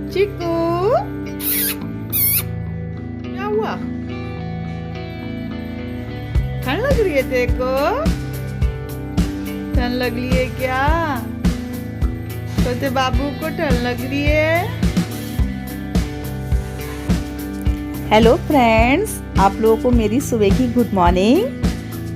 चिकू क्या हुआ? ठंड लग रही है तेरे को? ठंड लग रही है क्या? छोटे बाबू को ठंड लग रही है। हेलो फ्रेंड्स, आप लोगों को मेरी सुबह की गुड मॉर्निंग।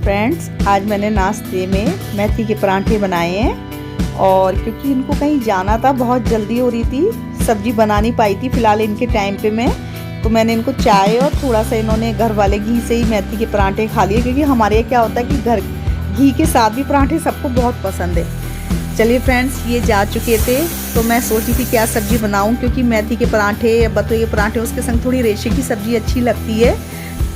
फ्रेंड्स, आज मैंने नाश्ते में मेथी के परांठे बनाए हैं और क्योंकि इनको कहीं जाना था, बहुत जल्दी हो रही थी, सब्जी बना नहीं पाई थी फिलहाल इनके टाइम पे मैं, तो मैंने इनको चाय और थोड़ा सा इन्होंने घर वाले घी से ही मेथी के परांठे खा लिए, क्योंकि हमारे यहाँ क्या होता है कि घर घी के साथ भी परांठे सबको बहुत पसंद है। चलिए फ्रेंड्स, ये जा चुके थे तो मैं सोची थी क्या सब्जी बनाऊं, क्योंकि मेथी के परांठे या बथुए के परांठे उसके संग थोड़ी रेशे की सब्जी अच्छी लगती है।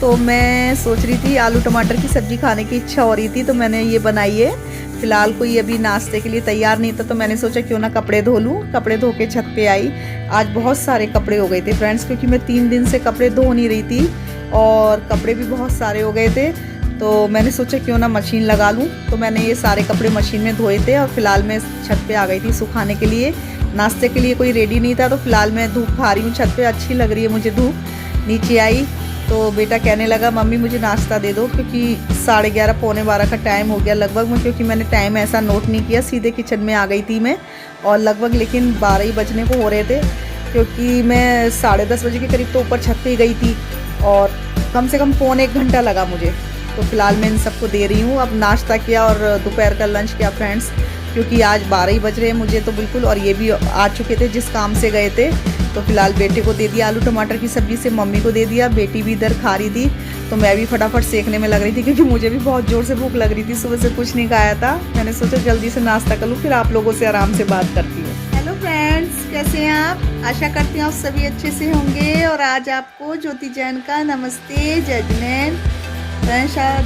तो मैं सोच रही थी आलू टमाटर की सब्जी खाने की इच्छा हो रही थी, तो मैंने ये बनाई है। फिलहाल कोई अभी नाश्ते के लिए तैयार नहीं था, तो मैंने सोचा क्यों ना कपड़े धो लूँ। कपड़े धो के छत पे आई। आज बहुत सारे कपड़े हो गए थे फ्रेंड्स, क्योंकि मैं 3 दिन से कपड़े धो नहीं रही थी और कपड़े भी बहुत सारे हो गए थे, तो मैंने सोचा क्यों ना मशीन लगा लूँ। तो मैंने ये सारे कपड़े मशीन में धोए थे और फिलहाल मैं छत पे आ गई थी सुखाने के लिए। नाश्ते के लिए कोई रेडी नहीं था, तो फिलहाल मैं धूप खा रही हूँ छत पे, अच्छी लग रही है मुझे धूप। नीचे आई तो बेटा कहने लगा मम्मी मुझे नाश्ता दे दो, क्योंकि 11:30 पौने 12 का टाइम हो गया लगभग में, क्योंकि मैंने टाइम ऐसा नोट नहीं किया, सीधे किचन में आ गई थी मैं और लगभग लेकिन 12 ही बजने को हो रहे थे, क्योंकि मैं 10:30 बजे के करीब तो ऊपर छत पे ही गई थी और कम से कम पौने 1 घंटा लगा मुझे। तो फिलहाल मैं इन सबको दे रही हूँ। अब नाश्ता किया और दोपहर का लंच किया फ्रेंड्स, क्योंकि आज 12 ही बज रहे हैं मुझे तो बिल्कुल, और ये भी आ चुके थे जिस काम से गए थे। तो फिलहाल बेटे को दे दिया आलू टमाटर की सब्जी से, मम्मी को दे दिया, बेटी भी इधर खा रही थी, तो मैं भी फटाफट सेकने में लग रही थी, क्योंकि मुझे भी बहुत ज़ोर से भूख लग रही थी, सुबह से कुछ नहीं खाया था। मैंने सोचा जल्दी से नाश्ता कर लूँ, फिर आप लोगों से आराम से बात करती हूँ। हेलो फ्रेंड्स, कैसे हैं आप? आशा करती हूँ आप सभी अच्छे से होंगे। और आज आपको ज्योति जैन का नमस्ते जजमेंट। फ्रेंड्स, आज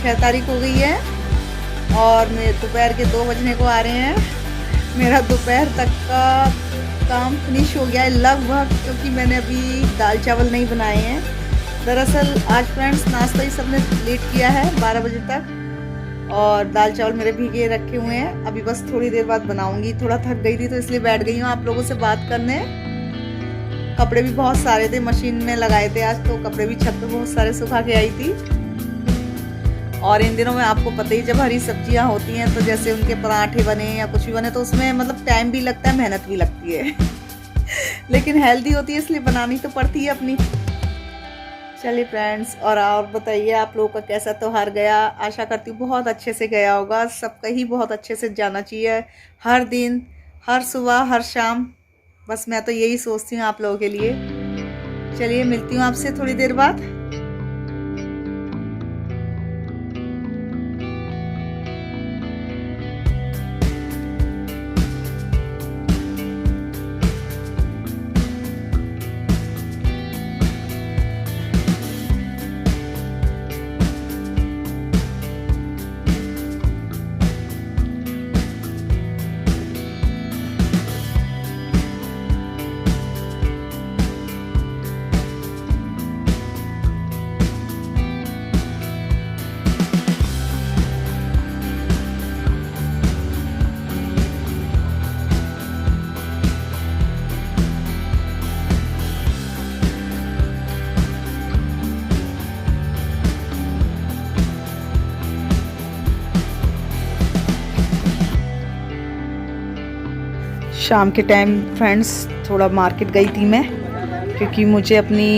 6 तारीख हो गई है और मेरे दोपहर के 2 बजने को आ रहे हैं। मेरा दोपहर तक का काम फिनिश हो गया है लगभग, क्योंकि मैंने अभी दाल चावल नहीं बनाए हैं। दरअसल आज फ्रेंड्स नाश्ता ही सबने लेट किया है 12 बजे तक, और दाल चावल मेरे भीगे रखे हुए हैं, अभी बस थोड़ी देर बाद बनाऊंगी। थोड़ा थक गई थी तो इसलिए बैठ गई हूँ आप लोगों से बात करने। कपड़े भी बहुत सारे थे, मशीन में लगाए थे आज, तो कपड़े भी छत पे बहुत सारे सुखा के आई थी। और इन दिनों में आपको पता ही, जब हरी सब्जियां होती हैं तो जैसे उनके पराठे बने या कुछ भी बने, तो उसमें मतलब टाइम भी लगता है, मेहनत भी लगती है लेकिन हेल्दी होती है इसलिए बनानी तो पड़ती है अपनी। चलिए फ्रेंड्स, और बताइए आप लोगों का कैसा त्योहार गया? आशा करती हूँ बहुत अच्छे से गया होगा, सबका ही बहुत अच्छे से जाना चाहिए, हर दिन, हर सुबह, हर शाम। बस मैं तो यही सोचती हूँ आप लोगों के लिए। चलिए मिलती हूँ आपसे थोड़ी देर बाद। शाम के टाइम फ्रेंड्स थोड़ा मार्केट गई थी मैं, क्योंकि मुझे अपनी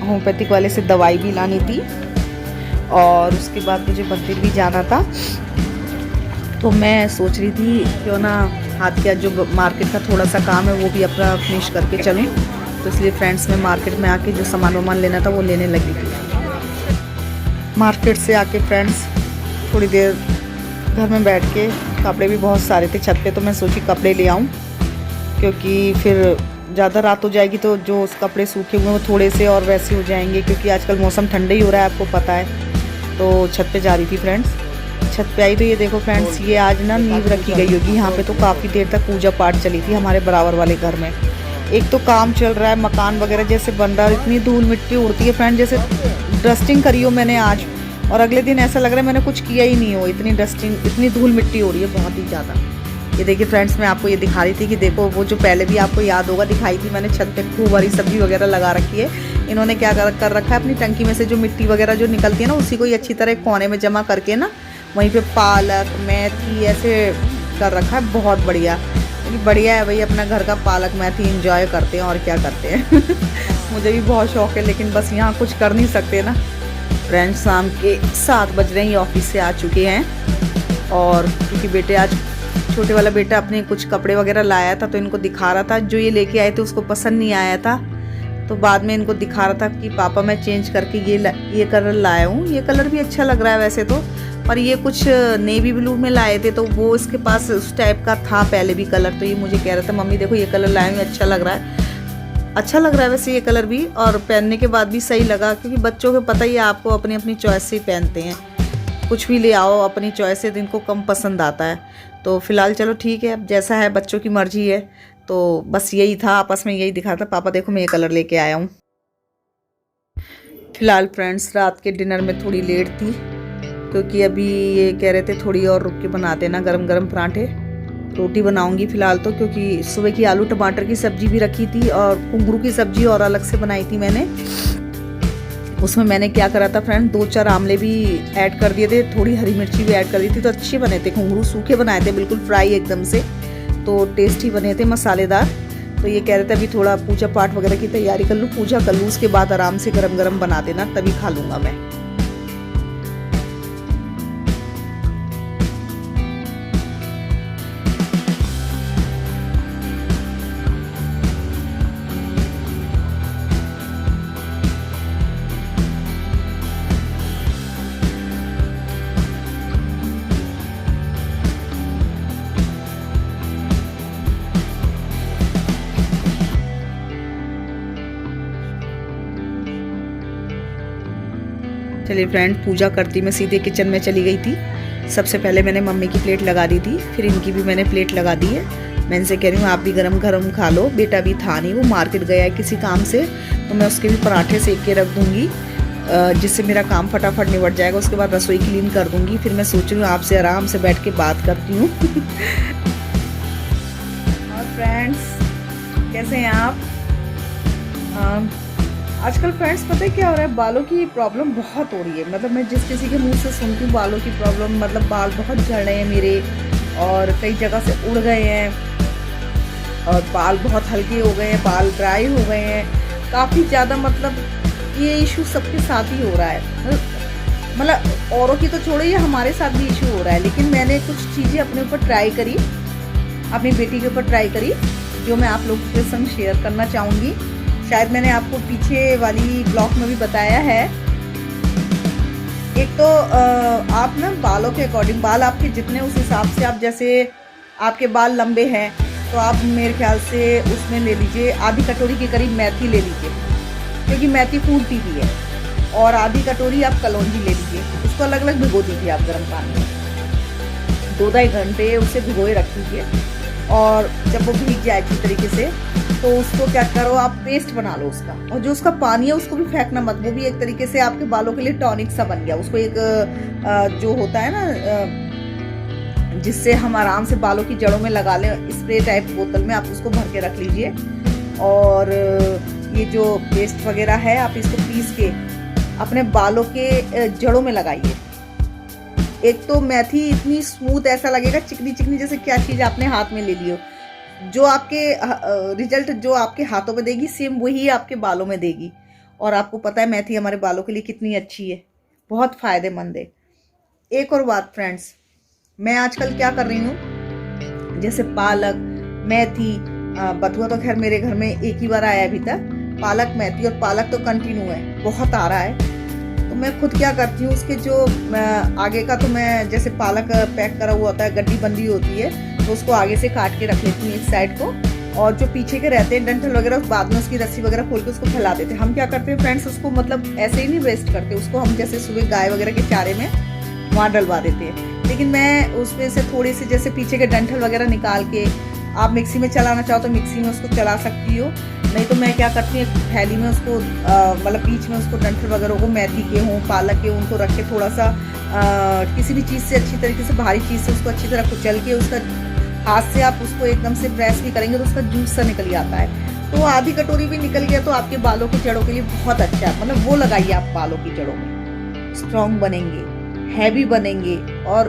होम्योपैथिक वाले से दवाई भी लानी थी और उसके बाद मुझे मंदिर भी जाना था। तो मैं सोच रही थी क्यों ना हाथ का जो मार्केट का थोड़ा सा काम है वो भी अपना फिनिश करके चलूँ। तो इसलिए फ्रेंड्स मैं मार्केट में आके जो सामान वामान लेना था वो लेने लगी थी। मार्केट से आके फ्रेंड्स थोड़ी देर घर में बैठ के, कपड़े भी बहुत सारे थे छत पे, तो मैं सोची कपड़े ले आऊँ, क्योंकि फिर ज़्यादा रात हो जाएगी तो जो उस कपड़े सूखे हुए हैं वो थोड़े से और वैसे हो जाएंगे, क्योंकि आजकल मौसम ठंडा ही हो रहा है आपको पता है। तो छत पे जा रही थी फ्रेंड्स, छत पे आई तो ये देखो फ्रेंड्स, ये आज ना नींव रखी गई होगी यहाँ पे, तो काफ़ी देर तक पूजा पाठ चली थी हमारे बराबर वाले घर में। एक तो काम चल रहा है, मकान वगैरह जैसे बन रहा है, इतनी धूल मिट्टी उड़ती है फ्रेंड, जैसे डस्टिंग करी हो मैंने आज और अगले दिन ऐसा लग रहा है मैंने कुछ किया ही नहीं हो, इतनी डस्टिंग, इतनी धूल मिट्टी हो रही है बहुत ही ज़्यादा। ये देखिए फ्रेंड्स, मैं आपको ये दिखा रही थी कि देखो वो जो पहले भी आपको याद होगा दिखाई थी मैंने, छत पे खूब हरी सब्जी वगैरह लगा रखी है। इन्होंने क्या कर रखा है, अपनी टंकी में से जो मिट्टी वगैरह जो निकलती है ना, उसी को ही अच्छी तरह कोने में जमा करके ना वहीं पे पालक मेथी ऐसे कर रखा है। बहुत बढ़िया, बढ़िया है भाई, अपना घर का पालक मेथी एंजॉय करते हैं और क्या करते हैं। मुझे भी बहुत शौक है, लेकिन बस यहाँ कुछ कर नहीं सकते ना। फ्रेंड्स, शाम के 7 बज रहे हैं, ऑफिस से आ चुके हैं। और क्योंकि बेटे आज छोटे वाला बेटा अपने कुछ कपड़े वगैरह लाया था तो इनको दिखा रहा था, जो ये लेके आए थे उसको पसंद नहीं आया था, तो बाद में इनको दिखा रहा था कि पापा मैं चेंज करके ये कलर लाया हूँ। ये कलर भी अच्छा लग रहा है वैसे तो, पर ये कुछ नेवी ब्लू में लाए थे तो वो इसके पास उस टाइप का था पहले भी कलर, तो ये मुझे कह रहा था मम्मी देखो ये कलर लाए हूँ, अच्छा लग रहा है। अच्छा लग रहा है वैसे ये कलर भी, और पहनने के बाद भी सही लगा, क्योंकि बच्चों को पता ही है आपको, अपनी अपनी चॉइस से ही पहनते हैं। कुछ भी ले आओ अपनी चॉइस से, इनको कम पसंद आता है। तो फिलहाल चलो ठीक है, अब जैसा है बच्चों की मर्जी है। तो बस यही था, आपस में यही दिखा था, पापा देखो मैं ये कलर लेके आया हूँ। फिलहाल फ्रेंड्स, रात के डिनर में थोड़ी लेट थी, क्योंकि अभी ये कह रहे थे थोड़ी और रुक के बना देना गरम गरम पराठे। रोटी बनाऊंगी फिलहाल तो, क्योंकि सुबह की आलू टमाटर की सब्जी भी रखी थी और कुंगरू की सब्जी और अलग से बनाई थी मैंने। उसमें मैंने क्या करा था फ्रेंड, 2-4 आमले भी ऐड कर दिए थे, थोड़ी हरी मिर्ची भी ऐड कर दी थी, तो अच्छे बने थे घुंघरू, सूखे बनाए थे बिल्कुल फ्राई एकदम से, तो टेस्टी बने थे, मसालेदार। तो ये कह रहे थे अभी थोड़ा पूजा पाठ वगैरह की तैयारी कर लूँ, पूजा कर लूँ, उसके बाद आराम से गरम गरम बना देना, तभी खा लूँगा मैं। चलिए फ्रेंड, पूजा करती मैं सीधे किचन में चली गई थी। सबसे पहले मैंने मम्मी की प्लेट लगा दी थी, फिर इनकी भी मैंने प्लेट लगा दी है। मैं इनसे कह रही हूँ आप भी गरम गरम खा लो, बेटा भी था नहीं, वो मार्केट गया है किसी काम से, तो मैं उसके भी पराठे सेक के रख दूँगी, जिससे मेरा काम फटाफट निपट जाएगा। उसके बाद रसोई क्लीन कर दूँगी, फिर मैं सोच रही हूँ आपसे आराम से बैठ के बात करती हूँ। और फ्रेंड्स, कैसे हैं आप? आजकल फ्रेंड्स पता है क्या हो रहा है, बालों की प्रॉब्लम बहुत हो रही है। मतलब मैं जिस किसी के मुंह से सुनती हूँ बालों की प्रॉब्लम, मतलब बाल बहुत झड़ रहे हैं मेरे, और कई जगह से उड़ गए हैं, और बाल बहुत हल्के हो गए हैं, बाल ड्राई हो गए हैं काफ़ी ज़्यादा। मतलब ये इशू सबके साथ ही हो रहा है, मतलब औरों की तो छोड़िए, हमारे साथ भी इशू हो रहा है। लेकिन मैंने कुछ चीज़ें अपने ऊपर ट्राई करी, अपनी बेटी के ऊपर ट्राई करी, जो मैं आप लोगों के संग शेयर करना चाहूँगी। शायद मैंने आपको पीछे वाली ब्लॉग में भी बताया है। एक तो आप ना बालों के अकॉर्डिंग, बाल आपके जितने उस हिसाब से, आप जैसे आपके बाल लंबे हैं तो आप मेरे ख्याल से उसमें ले लीजिए आधी कटोरी के करीब मेथी ले लीजिए, क्योंकि मेथी फूलती भी है, और आधी कटोरी आप कलौंजी ले लीजिए। उसको अलग अलग भिगो दीजिए आप गर्म पानी में, 2-2.5 घंटे उसे भिगोए रख दीजिए, और जब वो भीग जाए अच्छी तरीके से तो उसको क्या करो, आप पेस्ट बना लो उसका, और जो उसका पानी है उसको भी फेंकना मत, वो भी एक तरीके से आपके बालों के लिए टॉनिक सा बन गया। उसको एक जो होता है ना, जिससे हम आराम से बालों की जड़ों में लगा लें, स्प्रे टाइप बोतल में आप उसको भर के रख लीजिए। और ये जो पेस्ट वगैरह है आप इसको पीस के अपने बालों के जड़ों में लगाइए। एक तो मेथी इतनी स्मूथ, ऐसा लगेगा चिकनी चिकनी जैसे क्या चीज़ आपने हाथ में ले ली हो। जो आपके रिजल्ट जो आपके हाथों में देगी, सेम वही आपके बालों में देगी। और आपको पता है मेथी हमारे बालों के लिए कितनी अच्छी है, बहुत फ़ायदेमंद है। एक और बात फ्रेंड्स, मैं आजकल क्या कर रही हूँ, जैसे पालक मेथी, बथुआ तो खैर मेरे घर में एक ही बार आया अभी तक, पालक मेथी, और पालक तो कंटिन्यू है, बहुत आ रहा है। तो मैं खुद क्या करती हूँ, उसके जो आगे का, तो मैं जैसे पालक पैक करा हुआ होता है, गड्डी बंदी होती है, तो उसको आगे से काट के रख लेती हूँ एक साइड को, और जो पीछे के रहते हैं डंठल वगैरह, बाद में उसकी रस्सी वगैरह खोल के उसको फैला देते हैं। हम क्या करते हैं फ्रेंड्स, उसको मतलब ऐसे ही नहीं वेस्ट करते, उसको हम जैसे सुबह गाय वगैरह के चारे में वहाँ डलवा देते हैं। लेकिन मैं उसमें से थोड़ी सी जैसे पीछे के डंठल वगैरह निकाल के, आप मिक्सी में चलाना चाहो तो मिक्सी में उसको चला सकती हो, नहीं तो मैं क्या करती हूँ, एक थैली में उसको मतलब बीच में उसको डंठल वगैरह को, मेथी के हों पालक के, उनको रख के थोड़ा सा किसी भी चीज़ से अच्छी तरीके से, भारी चीज़ से उसको अच्छी तरह कुचल के, उसका हाथ से आप उसको एकदम से प्रेस भी करेंगे तो उसका जूस सा निकल जाता है। तो आधी कटोरी भी निकल गया तो आपके बालों की जड़ों के लिए बहुत अच्छा है। मतलब वो लगाइए आप बालों की जड़ों में, स्ट्रॉन्ग बनेंगे, हैवी बनेंगे और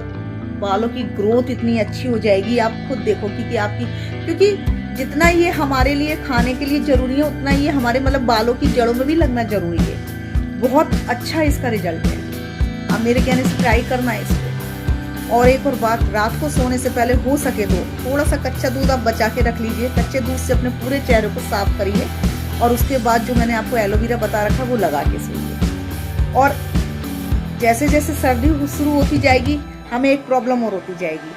बालों की ग्रोथ इतनी अच्छी हो जाएगी, आप खुद देखोगे कि आपकी, क्योंकि जितना ये हमारे लिए खाने के लिए जरूरी है उतना ये हमारे मतलब बालों की जड़ों में भी लगना जरूरी है। बहुत अच्छा इसका रिजल्ट है। आप मेरे कहने से ट्राई करना है इसको। और एक और बात, रात को सोने से पहले हो सके तो थोड़ा सा कच्चा दूध आप बचा के रख लीजिए। कच्चे दूध से अपने पूरे चेहरे को साफ करिए और उसके बाद जो मैंने आपको एलोवेरा बता रखा वो लगा के सोइए। और जैसे जैसे सर्दी शुरू होती जाएगी हमें एक प्रॉब्लम और होती जाएगी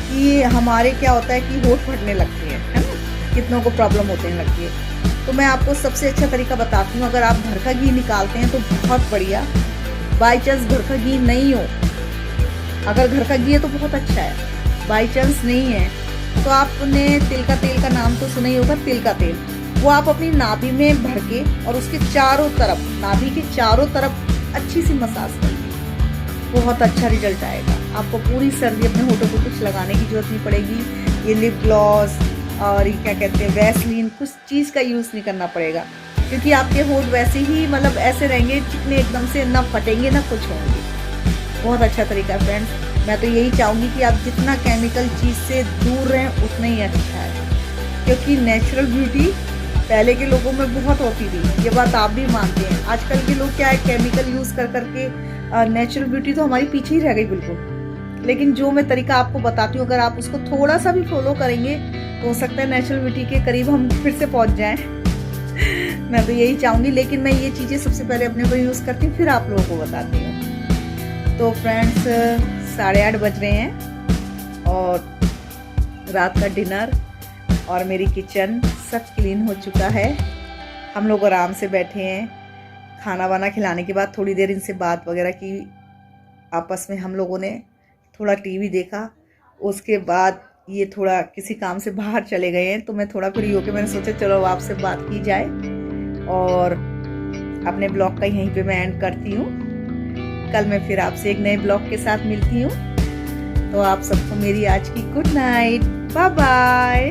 कि हमारे क्या होता है कि होंठ फटने लगते हैं, है ना, कितनों को प्रॉब्लम होने लगती है। तो मैं आपको सबसे अच्छा तरीका बताती हूँ। अगर आप घर का घी निकालते हैं तो बहुत बढ़िया। बाई चांस घर का घी नहीं हो, अगर घर का घी है तो बहुत अच्छा है, बाई चांस नहीं है तो आपने तिल का नाम तो सुना ही होगा। तिल का तेल वो आप अपनी नाभि में भर के और उसके चारों तरफ, नाभि के चारों तरफ अच्छी सी मसाज करिए, बहुत अच्छा रिजल्ट आएगा। आपको पूरी सर्दी अपने होठों को कुछ लगाने की जरूरत नहीं पड़ेगी। ये लिप ग्लॉस और ये क्या कहते हैं वैसलीन, कुछ चीज़ का यूज़ नहीं करना पड़ेगा, क्योंकि आपके होठ वैसे ही मतलब ऐसे रहेंगे चिकने, एकदम से ना फटेंगे ना कुछ होंगे। बहुत अच्छा तरीका है फ्रेंड्स। मैं तो यही चाहूँगी कि आप जितना केमिकल चीज़ से दूर रहें उतना ही अच्छा है, क्योंकि नेचुरल ब्यूटी पहले के लोगों में बहुत होती थी, ये बात आप भी मानते हैं। आजकल के लोग क्या है, केमिकल यूज़ कर करके नेचुरल ब्यूटी तो हमारी पीछे ही रह गई बिल्कुल। लेकिन जो मैं तरीका आपको बताती हूँ, अगर आप उसको थोड़ा सा भी फॉलो करेंगे तो हो सकता है नेचुरल ब्यूटी के करीब हम फिर से पहुँच जाएँ। मैं तो यही चाहूँगी, लेकिन मैं ये चीज़ें सबसे पहले अपने को यूज़ करती हूँ, फिर आप लोगों को बताती हूँ। तो फ्रेंड्स 8:30 बज रहे हैं और रात का डिनर और मेरी किचन सब क्लीन हो चुका है। हम लोग आराम से बैठे हैं। खाना वाना खिलाने के बाद थोड़ी देर इनसे बात वगैरह की, आपस में हम लोगों ने थोड़ा टीवी देखा। उसके बाद ये थोड़ा किसी काम से बाहर चले गए हैं, तो मैं थोड़ा फ्री होकर मैंने सोचा चलो आपसे बात की जाए और अपने ब्लॉग का यहीं पे मैं एंड करती हूँ। कल मैं फिर आपसे एक नए ब्लॉग के साथ मिलती हूँ। तो आप सबको मेरी आज की गुड नाइट, बाय बाय।